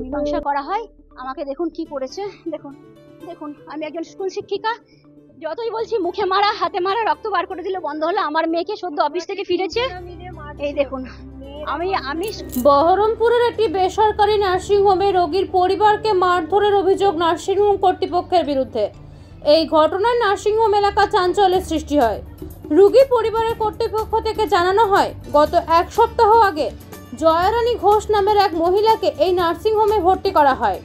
মীমাংসা করা হয়। আমাকে দেখুন কি করেছে, দেখুন দেখুন আমি একজন স্কুল শিক্ষিকা, যতই বলছি মুখে মারা হাতে মারা রক্ত বার করে দিলে বন্ধ হলো। আমার মেয়েকে সদ্য অফিস থেকে ফিরেছে, এই দেখুন। আমি বহরমপুরের একটি বেসরকারি নার্সিংহোমে রোগীর পরিবারকে মারধরের অভিযোগ নার্সিংহোম কর্তৃপক্ষের বিরুদ্ধে। এই ঘটনায় নার্সিংহোম এলাকা চাঞ্চল্যের সৃষ্টি হয়। রোগী পরিবারের কর্তৃপক্ষ থেকে জানানো হয়, গত এক সপ্তাহ আগে জয়ারানী ঘোষ নামের এক মহিলাকে এই নার্সিংহোমে ভর্তি করা হয়।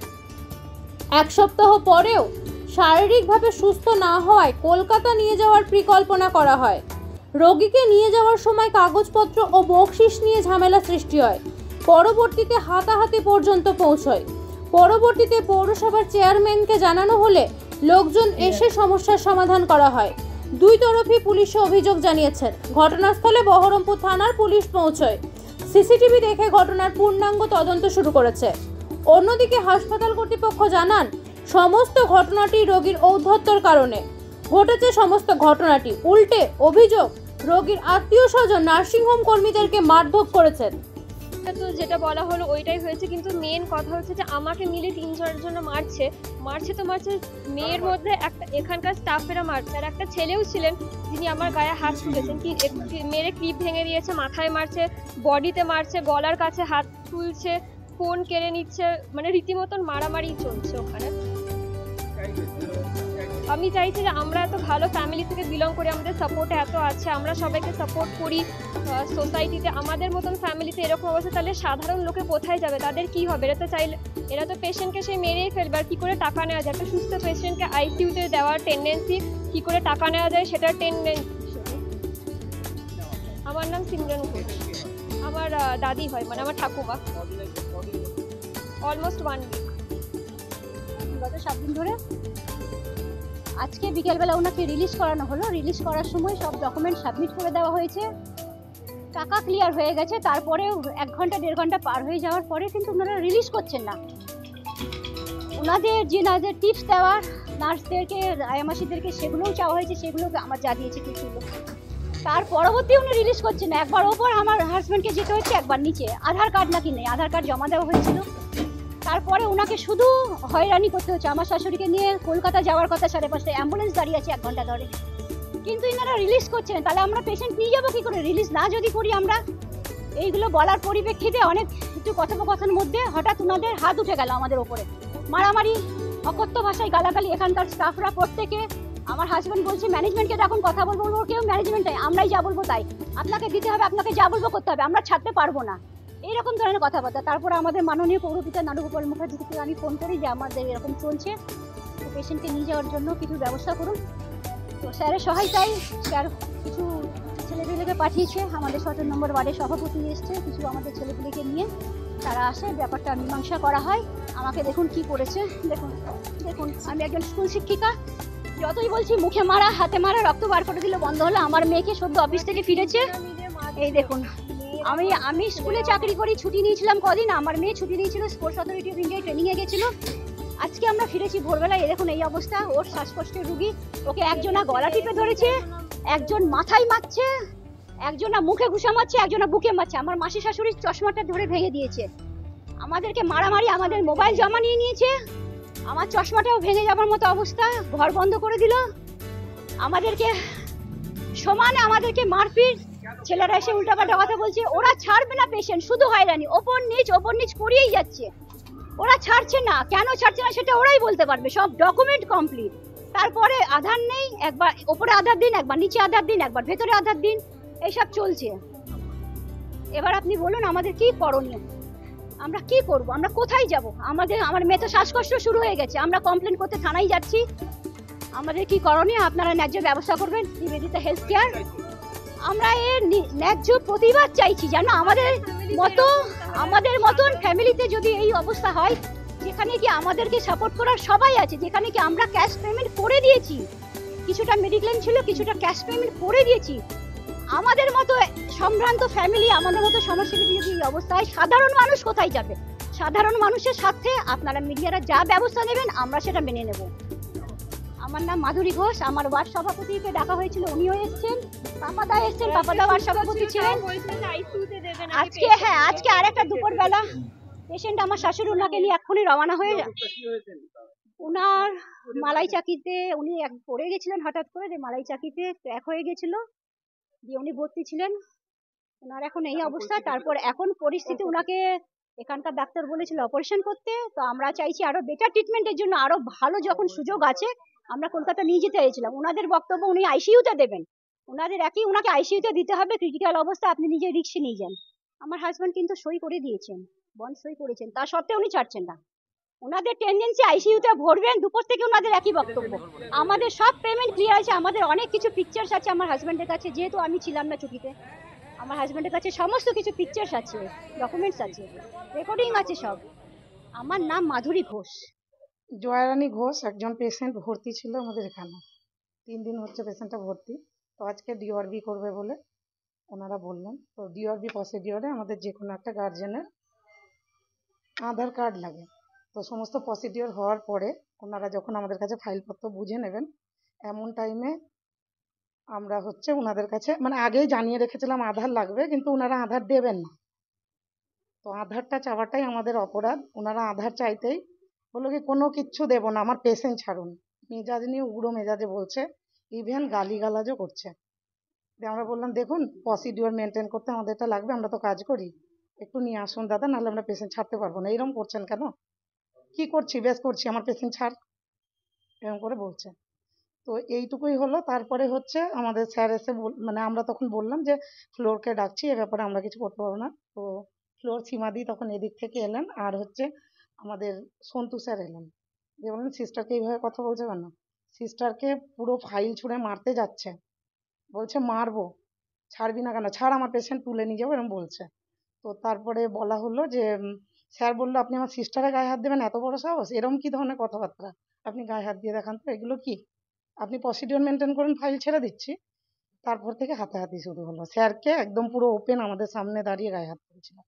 এক সপ্তাহ পরেও শারীরিকভাবে সুস্থ না হওয়ায় কলকাতা নিয়ে যাওয়ার পরিকল্পনা করা হয়। রোগীকে নিয়ে যাওয়ার সময় কাগজপত্র ও বকশিশ নিয়ে ঝামেলা সৃষ্টি হয়। পরবর্তীতে হাতাহাতি পর্যন্ত পৌঁছয়। পরবর্তীতে পৌরসভার চেয়ারম্যানকে জানানো হলে লোকজন এসে সমস্যার সমাধান করা হয়। দুই তরফই পুলিশে অভিযোগ জানিয়েছেন। ঘটনাস্থলে বহরমপুর থানার পুলিশ পৌঁছয়। সিসিটিভি দেখে ঘটনার পূর্ণাঙ্গ তদন্ত শুরু করেছে। অন্যদিকে হাসপাতাল কর্তৃপক্ষ জানান, সমস্ত ঘটনাটি রোগীর ঔদ্ধত্যর কারণে ঘটেছে। সমস্ত ঘটনাটি উল্টে অভিযোগ রোগীর আত্মীয় স্বজন নার্সিংহোম কর্মীদেরকে মারধর করেছেন। তো যেটা বলা হলো ওইটাই হয়েছে, কিন্তু মেন কথা হচ্ছে যে আমাকে মিলে 3-4 জন মারছে তো মারছে। মেয়ের মধ্যে একটা এখানকার স্টাফেরা মারছে, আর একটা ছেলেও ছিলেন যিনি আমার গায়ে হাত তুলেছেন, কি মেরে ক্লিপ ভেঙে দিয়েছে, মাথায় মারছে, বডিতে মারছে, গলার কাছে হাত তুলছে, ফোন কেড়ে নিচ্ছে, মানে রীতিমতন মারামারি চলছে ওখানে। আমি চাইছি যে আমরা এত ভালো ফ্যামিলি থেকে বিলং করি, আমাদের সাপোর্টে এত আছে, আমরা সবাইকে সাপোর্ট করি সোসাইটিতে। আমাদের মতন ফ্যামিলিতে এরকম অবস্থা, তাহলে সাধারণ লোকে কোথায় যাবে, তাদের কি হবে? এরা তো পেশেন্টকে সেই মেরেই ফেলবে। আর কী করে টাকা নেওয়া যায়? একটা সুস্থ পেশেন্টকে আইসিইউতে দেওয়ার টেন্ডেন্সি, কী করে টাকা নেওয়া যায় সেটার টেন্ডেন্সি। আমার নাম সিমরন ঘোষ, আমার দাদি হয়, মানে আমার ঠাকুমা। অলমোস্ট 1 উইক, গত 7 দিন ধরে। আজকে বিকেলবেলা ওনাকে রিলিজ করানো হলো। রিলিজ করার সময় সব ডকুমেন্ট সাবমিট করে দেওয়া হয়েছে, টাকা ক্লিয়ার হয়ে গেছে। তারপরেও 1 ঘন্টা 1.5 ঘন্টা পার হয়ে যাওয়ার পরে কিন্তু ওনারা রিলিজ করছেন না। ওনাদের যে টিপস দেওয়ার নার্সদেরকে, আয়ামাসিদেরকে, সেগুলোও চাওয়া হয়েছে, সেগুলোকে আমার যা দিয়েছে কিছু। তার পরবর্তী উনি রিলিজ করছেন না। একবার ওপর আমার হাজব্যান্ডকে যেতে হচ্ছে, একবার নিচে। আধার কার্ড নাকি নেই, আধার কার্ড জমা দেওয়া হয়েছিল। তারপরে ওনাকে শুধু হয়রানি করতে হচ্ছে। আমার শাশুড়িকে নিয়ে কলকাতা যাওয়ার কথা, 5:30টায় অ্যাম্বুলেন্স দাঁড়িয়ে আছে 1 ঘন্টা ধরে, কিন্তু এনারা রিলিজ করছেন। তাহলে আমরা পেশেন্ট নিয়ে যাবো কী করে? রিলিজ না যদি করি আমরা। এইগুলো বলার পরিপ্রেক্ষিতে অনেক একটু কথোপকথনের মধ্যে হঠাৎ ওনাদের হাত উঠে গেল আমাদের ওপরে, মারামারি, অকথ্য ভাষায় গালাগালি। এখানকার স্টাফরা প্রত্যেকে, আমার হাজব্যান্ড বলছে ম্যানেজমেন্টকে যখন কথা বলবো, কেউ ম্যানেজমেন্টে, আমরাই যা বলবো তাই, আপনাকে দিতে হবে, আপনাকে যা বলবো করতে হবে, আমরা ছাড়তে পারবো না, এইরকম ধরনের কথাবার্তা। তারপরে আমাদের মাননীয় পৌরপিতা নানুগোপাল মুখার্জিকে আমি ফোন করি যে আমাদের এরকম চলছে, পেশেন্টকে নিয়ে যাওয়ার জন্য কিছু ব্যবস্থা করুন। তো স্যারের সহায়তায় স্যার কিছু ছেলেপেলেকে পাঠিয়েছে। আমাদের 17 নম্বর ওয়ার্ডের সভাপতি এসছে, কিছু আমাদের ছেলেপেলেকে নিয়ে তারা আসে, ব্যাপারটা মীমাংসা করা হয়। আমাকে দেখুন কি করেছে, দেখুন দেখুন আমি একজন স্কুল শিক্ষিকা, যতই বলছি মুখে মারা হাতে মারা রক্ত বার করে দিলে বন্ধ হলো। আমার মেয়েকে সদ্য অফিস থেকে ফিরেছে, এই দেখুন। আমি স্কুলে চাকরি করি, ছুটি নিয়েছিলাম কদিন। আমার মেয়ে ছুটি নিয়েছিল, স্পোর্টস অথরিটি অফ ইন্ডিয়ায় ট্রেনিংয়ে গেছিল। আজকে আমরা ফিরেছি ভোরবেলায়, দেখুন এই অবস্থা। ওর শ্বাসকষ্টের রুগী, ওকে একজনা গলা টিপে ধরেছে, একজন মাথায় মারছে, একজনা মুখে ঘুষা মারছে, একজনা বুকে মারছে। আমার মাসি শাশুড়ির চশমাটা ধরে ভেঙে দিয়েছে, আমাদেরকে মারামারি, আমাদের মোবাইল জমা নিয়ে নিয়েছে, আমার চশমাটাও ভেঙে যাবার মতো অবস্থা, ঘর বন্ধ করে দিল আমাদেরকে, সমানে আমাদেরকে মারপিট। ছেলেরা এসে উল্টাপাল্টা কথা বলছে, ওরা ছাড়বে না পেশেন্ট, শুধু হয়রানি, ওপর নিচ করিয়েই যাচ্ছে। ওরা ছাড়ছে না, কেন ছাড়ছে না সেটা ওরাই বলতে পারবে। সব ডকুমেন্ট কমপ্লিট, তারপরে আধার নেই, একবার ওপরে আধার দিন, একবার নিচে আধার দিন, একবার ভেতরে আধার দিন, এইসব চলছে। এবার আপনি বলুন আমাদের কি করণীয়, আমরা কি করব, আমরা কোথায় যাব? আমার মেয়ে তো শ্বাসকষ্ট শুরু হয়ে গেছে, আমরা কমপ্লেন করতে থানায় যাচ্ছি। আমাদের কি করণীয়? আপনারা ন্যায্য ব্যবস্থা করবেন, নিবেদিতা হেলথ কেয়ার। আমরা এর ন্যায্য প্রতিবাদ চাইছি, যেন আমাদের মতন ফ্যামিলিতে যদি এই অবস্থা হয়, যেখানে কি আমাদেরকে সাপোর্ট করার সবাই আছে, যেখানে কি আমরা ক্যাশ পেমেন্ট করে দিয়েছি, কিছুটা মেডিক্লেম ছিল, কিছুটা ক্যাশ পেমেন্ট করে দিয়েছি, আমাদের মতো সম্ভ্রান্ত ফ্যামিলি, আমাদের মতো সমস্যাকে যদি এই অবস্থা হয়, সাধারণ মানুষ কোথায় যাবে? সাধারণ মানুষের সাথে আপনারা মিডিয়ারা যা ব্যবস্থা নেবেন আমরা সেটা মেনে নেব। আমার নাম মাধুরী ঘোষ, আমার ওয়ার্ড সভাপতিকে ডাকা হয়েছিল, উনিও এসেছেন, পাপাদা এসেছেন, পাপাদা ওয়ার্ড সভাপতি ছিলেন। আজকে আরেকটা দুপুরবেলা পেশেন্ট আমার শাশুড়ি, ওনাকে নিয়ে এক্ষুনি রওনা হয়ে ওনার মালাই চাকিতে উনি পড়ে গেছিলেন হঠাৎ করে, যে মালাই চাকিতে ক্র্যাক হয়ে গেছিল, দিয়ে উনি ভর্তি ছিলেন। ওনার এখন এই অবস্থা। তারপর এখন পরিস্থিতি, ওনাকে এখানকার ডাক্তার বলেছিল অপারেশন করতে। তো আমরা চাইছি আরো বেটার ট্রিটমেন্টের জন্য, আরো ভালো যখন সুযোগ আছে আমরা কলকাতা নিয়ে যেতে চাইছিলাম। ওনাদের বক্তব্য উনি আইসিইউতে দেবেন, ওনাদের একই, ওনাকে আইসিইউতে দিতে হবে, ক্রিটিক্যাল অবস্থা, আপনি নিজে রিস্ক নিয়ে যান। আমার হাজব্যান্ড কিন্তু সই করে দিয়েছেন, বন্ড সই করেছেন, তা সত্ত্বেও উনি ছাড়ছেন না। ওনাদের টেন্ডেন্সি আইসিইউতে ভরবেন, দুপুর থেকে ওনাদের একই বক্তব্য। আমাদের সব পেমেন্ট ক্লিয়ার আছে, আমাদের অনেক কিছু পিকচার্স আছে আমার হাজব্যান্ডের কাছে, যেহেতু আমি ছিলাম না ছুটিতে। আমার হাজব্যান্ডের কাছে সমস্ত কিছু পিকচার্স আছে, ডকুমেন্টস আছে, রেকর্ডিং আছে সব। আমার নাম মাধুরী ঘোষ। জয়রানী ঘোষ, একজন পেশেন্ট ভর্তি ছিল আমাদের এখানে। 3 দিন হচ্ছে পেশেন্টটা ভর্তি। তো আজকে ডিআরবি করবে বলে ওনারা বললেন। তো ডিআরবি প্রসিডিওরে আমাদের যে কোনো একটা গার্জেনের আধার কার্ড লাগে। তো সমস্ত প্রসিডিওর হওয়ার পরে ওনারা যখন আমাদের কাছে ফাইলপত্র বুঝে নেবেন, এমন টাইমে আমরা হচ্ছে ওনাদের কাছে, মানে আগেই জানিয়ে রেখেছিলাম আধার লাগবে, কিন্তু ওনারা আধার দেবেন না। তো আধারটা চাওয়াটাই আমাদের অপরাধ। ওনারা আধার চাইতেই বললো কি কোনো কিচ্ছু দেবো না, আমার পেশেন্ট ছাড়ুন। মেজাজ নিয়ে উগ্র মেজাজে বলছে, ইভেন গালিগালাজও করছে। দিয়ে আমরা বললাম দেখুন, প্রসিডিওর মেনটেন করতে আমাদের এটা লাগবে, আমরা তো কাজ করি, একটু নিয়ে আসুন দাদা, নাহলে আমরা পেশেন্ট ছাড়তে পারবো না। এরকম করছেন কেন? কি করছি, বেশ করছি, আমার পেশেন্ট ছাড়, এরকম করে বলছে। তো এইটুকুই হলো। তারপরে হচ্ছে আমাদের স্যার এসে মানে আমরা তখন বললাম যে ফ্লোরকে ডাকছি, এ ব্যাপারে আমরা কিছু করতে পারবো না। তো ফ্লোর সীমাদি তখন এদিক থেকে এলেন, আর হচ্ছে আমাদের সন্তু স্যার এলেন, যে বললেন সিস্টারকে এইভাবে কথা বলছে কেন? সিস্টারকে পুরো ফাইল ছুঁড়ে মারতে যাচ্ছে, বলছে মারবো, ছাড়বি না কেন, ছাড়, আমার পেশেন্ট তুলে নিয়ে যাবো, এরকম বলছে। তো তারপরে বলা হলো যে স্যার বললো আপনি আমার সিস্টারের গায়ে হাত দেবেন, এত বড় সাহস, এরকম কি ধরনের কথাবার্তা, আপনি গায়ে হাত দিয়ে দেখান তো, এগুলো কি? আপনি প্রসিডিওর মেনটেন করুন, ফাইল ছেড়ে দিচ্ছি। তারপর থেকে হাতাহাতি শুরু হলো, স্যারকে একদম পুরো ওপেন আমাদের সামনে দাঁড়িয়ে গায়ে হাত করেছিল।